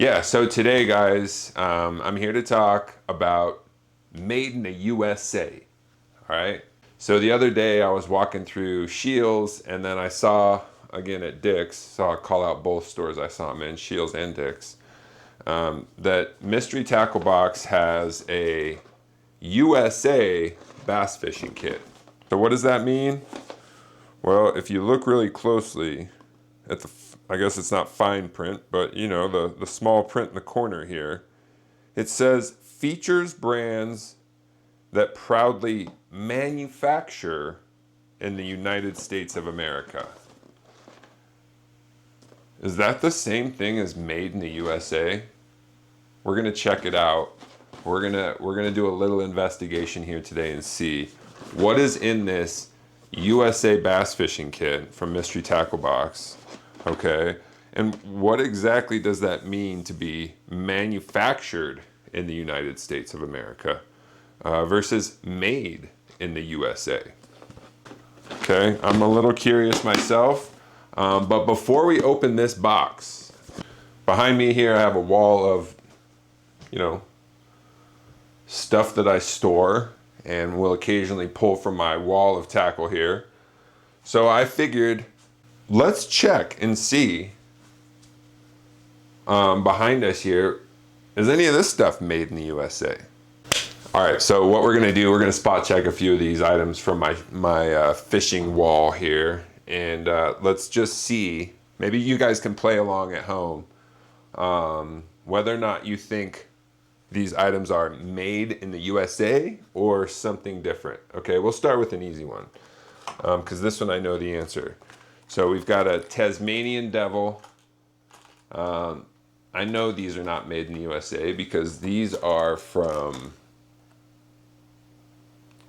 Yeah, so today, guys, I'm here to talk about made in the USA. All right. So the other day I was walking through Shields and then I saw, again at Dick's, so I'll call out both stores I saw them in, Shields and Dick's, that Mystery Tackle Box has a USA bass fishing kit. So what does that mean? Well, if you look really closely at the, I guess it's not fine print, but you know, the small print in the corner here, it says features brands that proudly manufacture in the United States of America. Is that the same thing as made in the USA? We're gonna check it out. We're gonna do a little investigation here today and see what is in this USA bass fishing kit from Mystery Tackle Box. Okay, and what exactly does that mean to be manufactured in the United States of America versus made in the USA? Okay, I'm a little curious myself, but before we open this box, behind me here I have a wall of, you know, stuff that I store and will occasionally pull from my wall of tackle here. So I figured, let's check and see behind us here, is any of this stuff made in the USA? All right, so what we're gonna do, we're gonna spot check a few of these items from my fishing wall here, and let's just see, maybe you guys can play along at home, whether or not you think these items are made in the USA or something different. Okay, we'll start with an easy one, because this one I know the answer. So we've got a Tasmanian Devil. I know these are not made in the USA because these are from,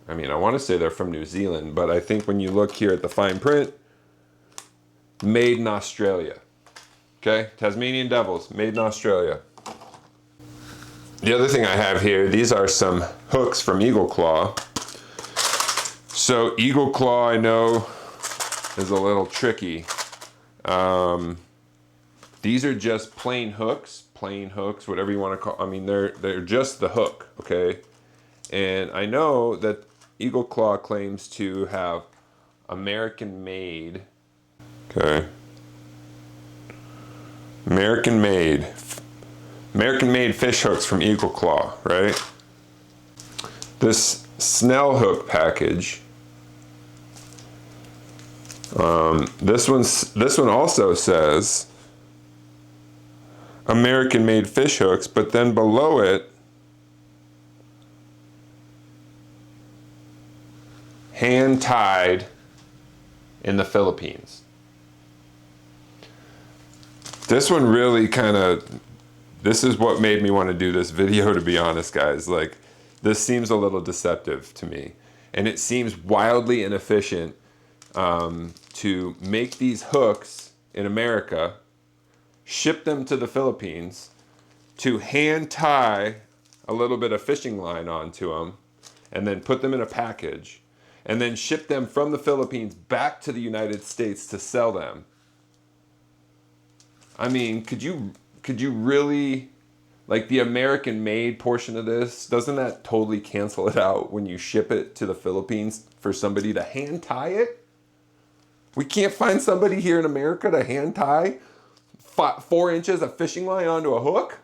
I mean, I want to say they're from New Zealand, but I think when you look here at the fine print, made in Australia. Okay, Tasmanian Devils, made in Australia. The other thing I have here, these are some hooks from Eagle Claw. So Eagle Claw, I know, is a little tricky. These are just plain hooks, whatever you want to call. I mean, they're just the hook, okay? And I know that Eagle Claw claims to have American made, okay? American made fish hooks from Eagle Claw, right? This Snell hook package, this one also says American made fish hooks, but then below it, hand tied in the Philippines. This one really kind of, this is what made me want to do this video, to be honest, guys. Like, this seems a little deceptive to me, and it seems wildly inefficient to make these hooks in America, ship them to the Philippines, to hand tie a little bit of fishing line onto them, and then put them in a package, and then ship them from the Philippines back to the United States to sell them. I mean, could you really, like, the American made portion of this, doesn't that totally cancel it out when you ship it to the Philippines for somebody to hand tie it? We can't find somebody here in America to hand tie 4 inches of fishing line onto a hook?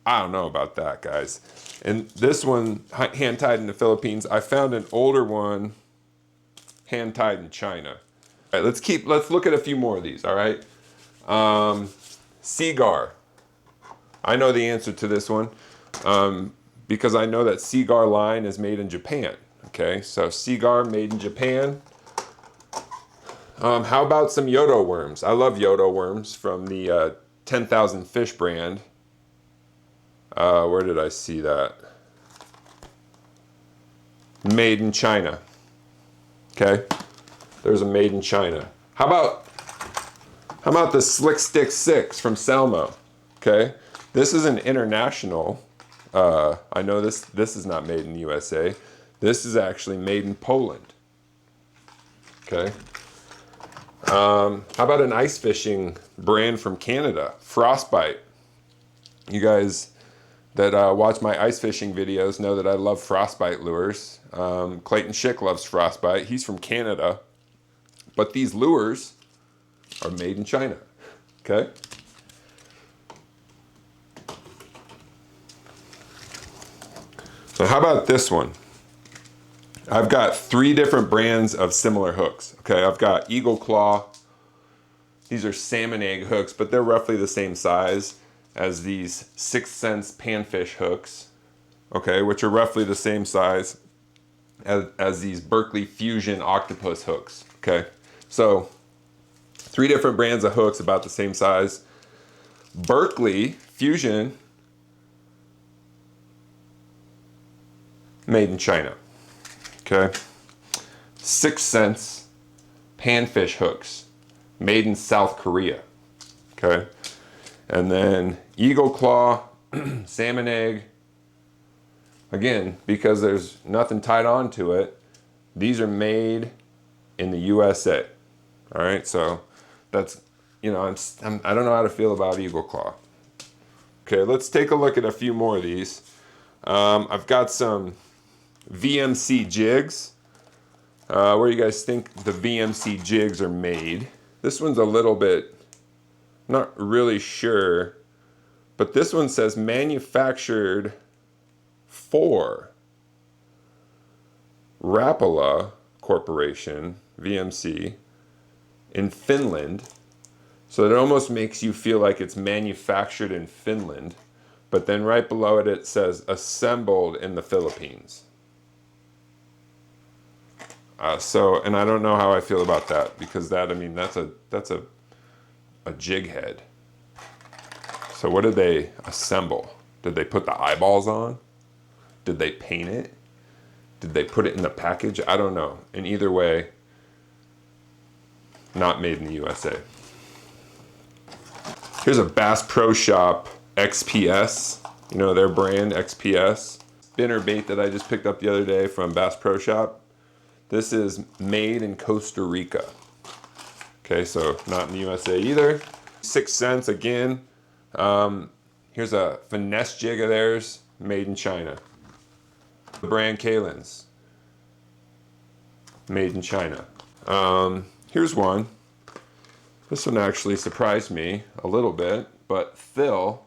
I don't know about that, guys. And this one, hand tied in the Philippines, I found an older one hand tied in China. All right, let's look at a few more of these, all right? Seagar. I know the answer to this one because I know that Seagar line is made in Japan. Okay, so Seagar made in Japan. How about some Yodo worms? I love Yodo worms from the 10,000 Fish brand. Where did I see that? Made in China. Okay, there's a made in China. How about the Slick Stick 6 from Salmo? Okay, this is an international. I know this is not made in the USA. This is actually made in Poland. Okay. How about an ice fishing brand from Canada, Frostbite? You guys that watch my ice fishing videos know that I love Frostbite lures. Clayton Schick loves Frostbite. He's from Canada. But these lures are made in China, okay? So how about this one? I've got 3 different brands of similar hooks, okay? I've got Eagle Claw. These are salmon egg hooks, but they're roughly the same size as these 6th Sense panfish hooks, okay, which are roughly the same size as these Berkeley Fusion octopus hooks, okay? So 3 different brands of hooks about the same size. Berkeley Fusion, made in China, okay? 6th Sense panfish hooks, made in South Korea, okay? And then Eagle Claw, salmon egg, again, because there's nothing tied on to it, these are made in the USA, all right? So that's, you know, I don't know how to feel about Eagle Claw. Okay, let's take a look at a few more of these. I've got some VMC jigs. Where do you guys think the VMC jigs are made? This one's a little bit, not really sure, but this one says manufactured for Rapala Corporation, VMC, in Finland. So it almost makes you feel like it's manufactured in Finland, but then right below it, it says assembled in the Philippines. And I don't know how I feel about that, because that, I mean, that's a jig head. So what did they assemble? Did they put the eyeballs on? Did they paint it? Did they put it in the package? I don't know. In either way, not made in the USA. Here's a Bass Pro Shop XPS. You know their brand, XPS. Spinner bait that I just picked up the other day from Bass Pro Shop. This is made in Costa Rica. Okay, so not in the USA either. 6th Sense again. Here's a finesse jig of theirs, made in China. The brand Kalins, made in China. Here's one. This one actually surprised me a little bit, but Phil,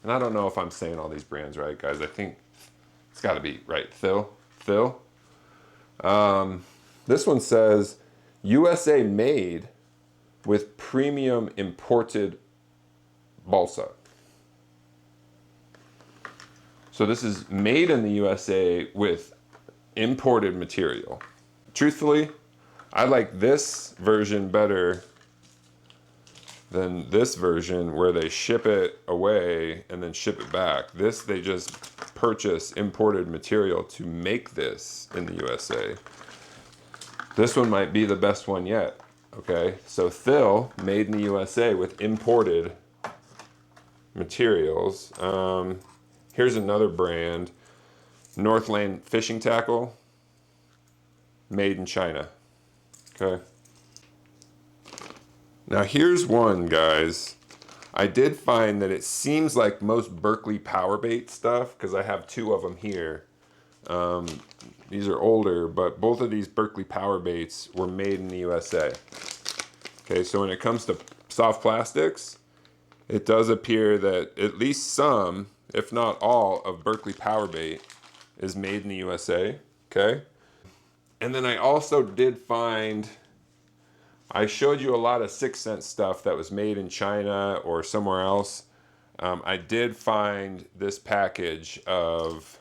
and I don't know if I'm saying all these brands right, guys. I think it's got to be right. Phil. This one says USA made with premium imported balsa. So this is made in the USA with imported material. Truthfully, I like this version better than this version where they ship it away and then ship it back. This, they just purchase imported material to make this in the USA. This one might be the best one yet, okay? So Phil, made in the USA with imported materials. Here's another brand, Northland Fishing Tackle, made in China, okay? Now here's one, guys. I did find that it seems like most Berkeley power bait stuff, because I have 2 of them here. These are older, but both of these Berkeley power baits were made in the USA. Okay, so when it comes to soft plastics, it does appear that at least some, if not all, of Berkeley power bait is made in the USA, okay? And then I also did find, I showed you a lot of 6th Sense stuff that was made in China or somewhere else. I did find this package of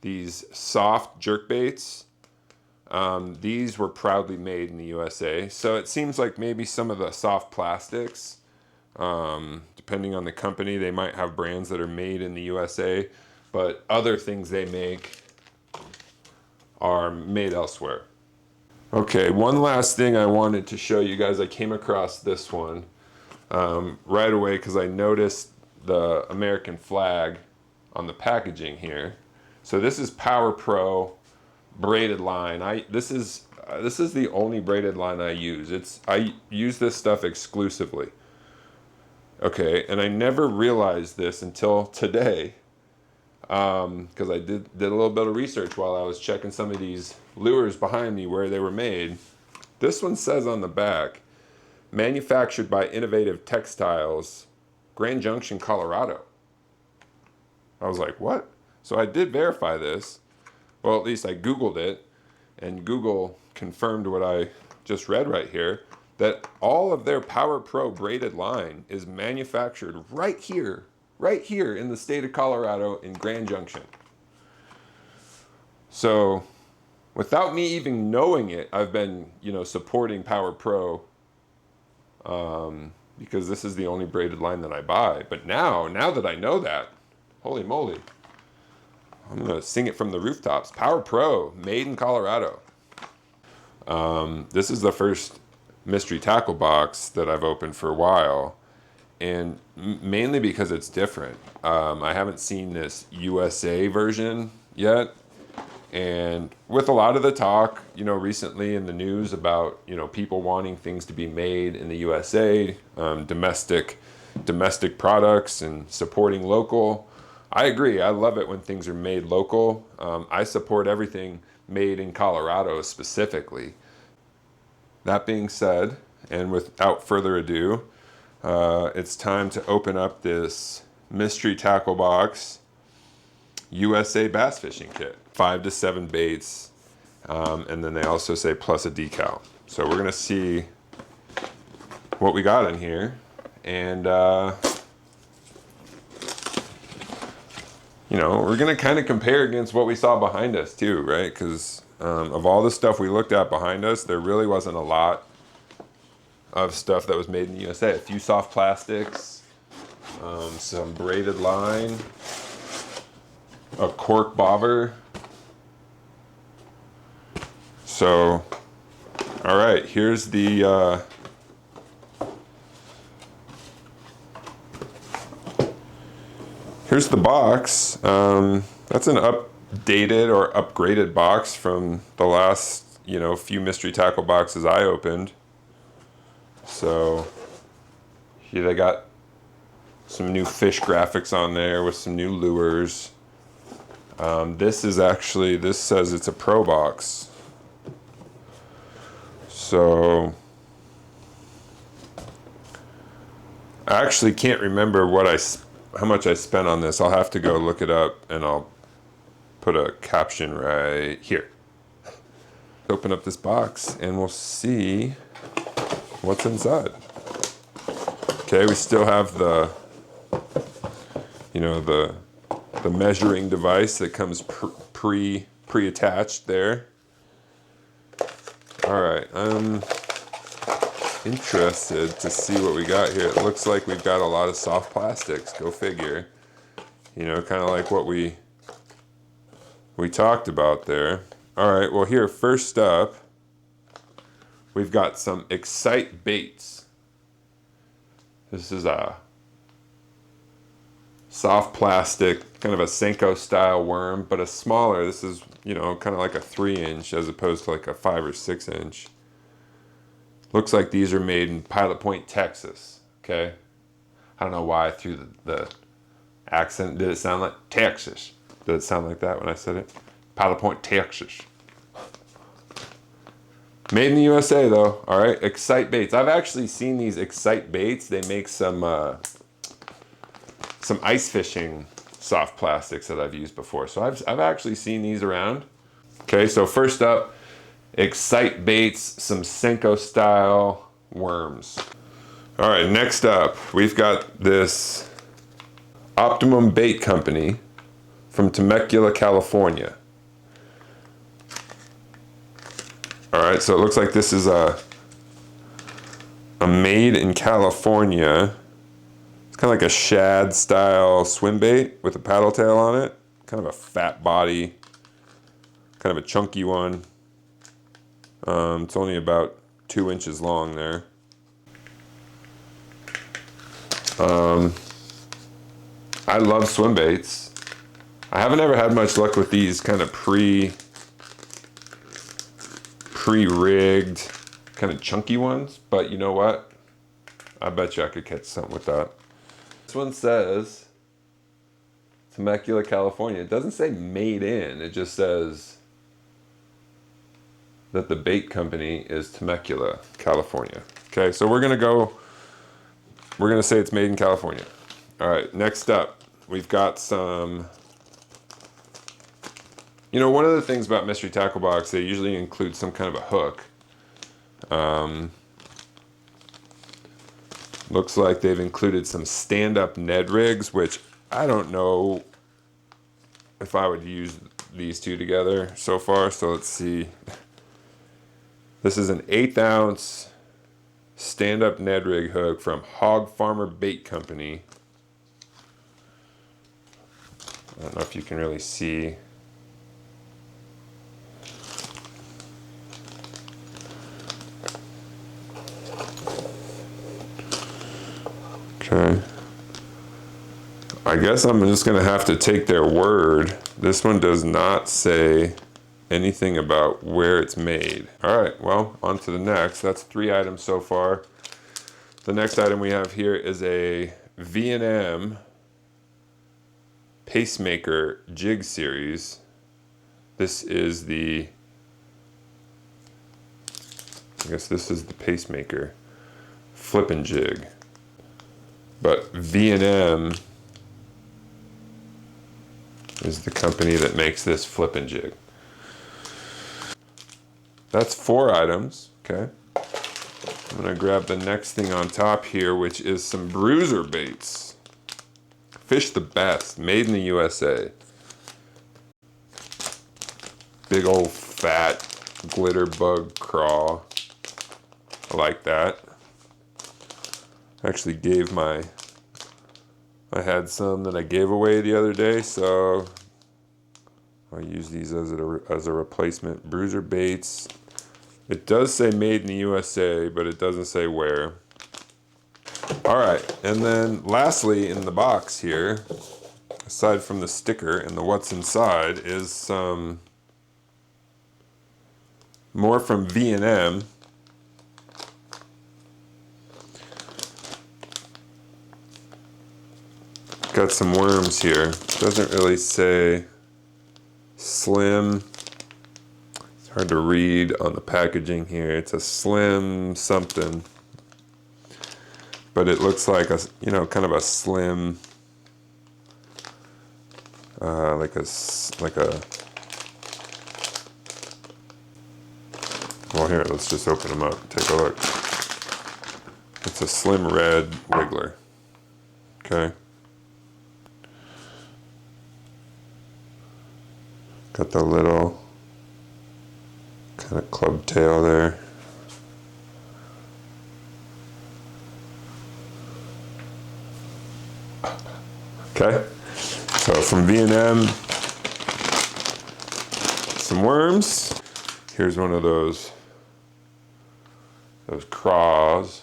these soft jerk baits. These were proudly made in the USA. So it seems like maybe some of the soft plastics, depending on the company, they might have brands that are made in the USA, but other things they make are made elsewhere. Okay, one last thing I wanted to show you guys. I came across this one right away because I noticed the American flag on the packaging here. So this is Power Pro braided line. This is the only braided line I use. I use this stuff exclusively. Okay, and I never realized this until today, because I did a little bit of research while I was checking some of these lures behind me where they were made. This one says on the back, manufactured by Innovative Textiles, Grand Junction, Colorado. I was like, what? So I did verify this. Well, at least I Googled it, and Google confirmed what I just read right here, that all of their Power Pro braided line is manufactured right here in the state of Colorado in Grand Junction. So without me even knowing it, I've been, supporting Power Pro, because this is the only braided line that I buy. But now that I know that, holy moly, I'm gonna sing it from the rooftops. Power Pro, made in Colorado. This is the first mystery tackle box that I've opened for a while, and mainly because it's different. I haven't seen this USA version yet, and with a lot of the talk, recently in the news about, people wanting things to be made in the USA, domestic products and supporting local. I agree. I love it when things are made local. I support everything made in Colorado specifically. That being said, and without further ado, it's time to open up this mystery tackle box USA bass fishing kit. 5 to 7 baits, and then they also say plus a decal. So we're gonna see what we got in here, and we're gonna kind of compare against what we saw behind us too, right? Because of all the stuff we looked at behind us, there really wasn't a lot of stuff that was made in the USA. A few soft plastics, some braided line, a cork bobber. So, all right, here's the box. That's an updated or upgraded box from the last, few mystery tackle boxes I opened. So here they got some new fish graphics on there with some new lures. This says it's a pro box. So I actually can't remember how much I spent on this. I'll have to go look it up, and I'll put a caption right here. Open up this box and we'll see what's inside. Okay, we still have the measuring device that comes pre-attached there. All right, I'm interested to see what we got here. It looks like we've got a lot of soft plastics. Go figure. Kind of like what we talked about there. All right, well here, first up, we've got some Excite baits. This is a soft plastic, kind of a Senko style worm, but a smaller. This is, kind of like a 3-inch as opposed to like a 5 or 6-inch. Looks like these are made in Pilot Point, Texas. Okay, I don't know why I threw the accent. Did it sound like Texas? Did it sound like that when I said it? Pilot Point, Texas. Made in the USA though. All right, Excite baits. I've actually seen these Excite baits. They make some ice fishing soft plastics that I've used before. So I've actually seen these around. Okay, so first up, Excite baits, some Senko style worms. All right, next up, we've got this Optimum Bait Company from Temecula, California. All right, so it looks like this is a made in California. It's kind of like a shad style swim bait with a paddle tail on it. Kind of a fat body, kind of a chunky one. It's only about 2 inches long there. I love swim baits. I haven't ever had much luck with these kind of pre-rigged, kind of chunky ones, but you know what? I bet you I could catch something with that. This one says Temecula, California. It doesn't say made in, it just says that the bait company is Temecula, California. Okay, so we're gonna say it's made in California. All right, next up, we've got some, you know, one of the things about Mystery Tackle Box, they usually include some kind of a hook. Looks like they've included some stand-up Ned rigs, which I don't know if I would use these two together so far. So let's see. This is an 1/8 ounce stand-up Ned rig hook from Hog Farmer Bait Company. I don't know if you can really see. Okay. I guess I'm just gonna have to take their word. This one does not say anything about where it's made. All right, well, on to the next. That's 3 items so far. The next item we have here is a V&M Pacemaker Jig Series. This is the, I guess this is the Pacemaker Flippin' Jig. But V&M is the company that makes this Flippin' Jig. That's 4 items, okay? I'm gonna grab the next thing on top here, which is some bruiser baits. Fish the Best, made in the USA. Big old fat glitter bug craw. I like that. Actually gave I had some that I gave away the other day, so I'll use these as a replacement. Bruiser baits. It does say made in the USA, but it doesn't say where. All right, and then lastly in the box here, aside from the sticker and the what's inside, is some more from V&M. Got some worms here. Doesn't really say slim. It's hard to read on the packaging here. It's a slim something, but it looks like a, you know, kind of a slim, like a. Well, here, let's just open them up and take a look. It's a slim red wiggler. Okay. Got the little kind of club tail there. Okay, so from V&M, some worms. Here's one of those craws.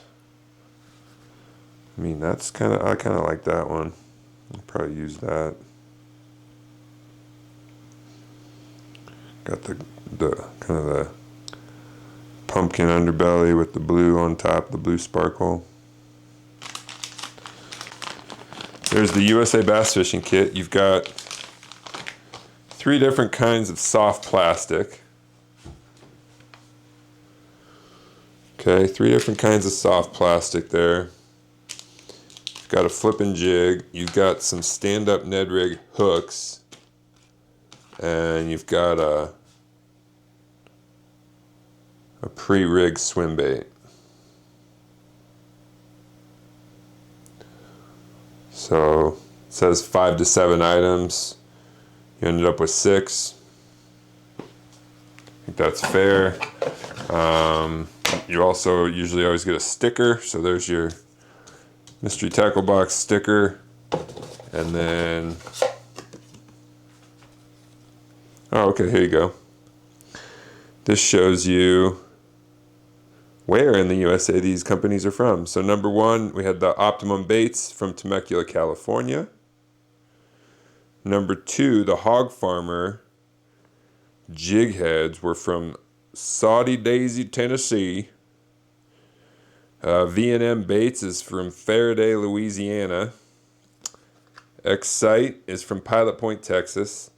I mean, that's kind of, I kind of like that one. I'll probably use that. Got the kind of the pumpkin underbelly with the blue on top, the blue sparkle. There's the USA Bass Fishing Kit. You've got 3 different kinds of soft plastic. Okay, 3 different kinds of soft plastic there. You've got a flippin' jig. You've got some stand-up Ned rig hooks. And you've got a pre-rigged swim bait. So it says 5 to 7 items. You ended up with 6. I think that's fair. You also usually always get a sticker. So there's your Mystery Tackle Box sticker. And then, oh, okay, here you go. This shows you where in the USA these companies are from. So number 1, we had the Optimum Baits from Temecula, California. Number 2, the Hog Farmer jig heads were from Saudi Daisy, Tennessee. V&M Baits is from Faraday, Louisiana. Excite is from Pilot Point, Texas.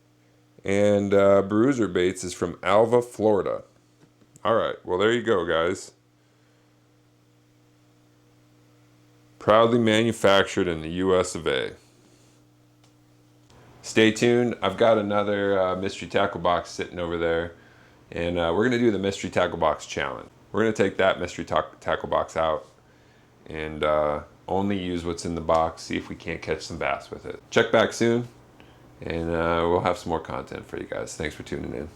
And Bruiser Baits is from Alva, Florida. All right, well, there you go, guys. Proudly manufactured in the US of A. Stay tuned. I've got another mystery tackle box sitting over there, and we're going to do the mystery tackle box challenge. We're going to take that mystery tackle box out and only use what's in the box, see if we can't catch some bass with it. Check back soon, and we'll have some more content for you guys. Thanks for tuning in.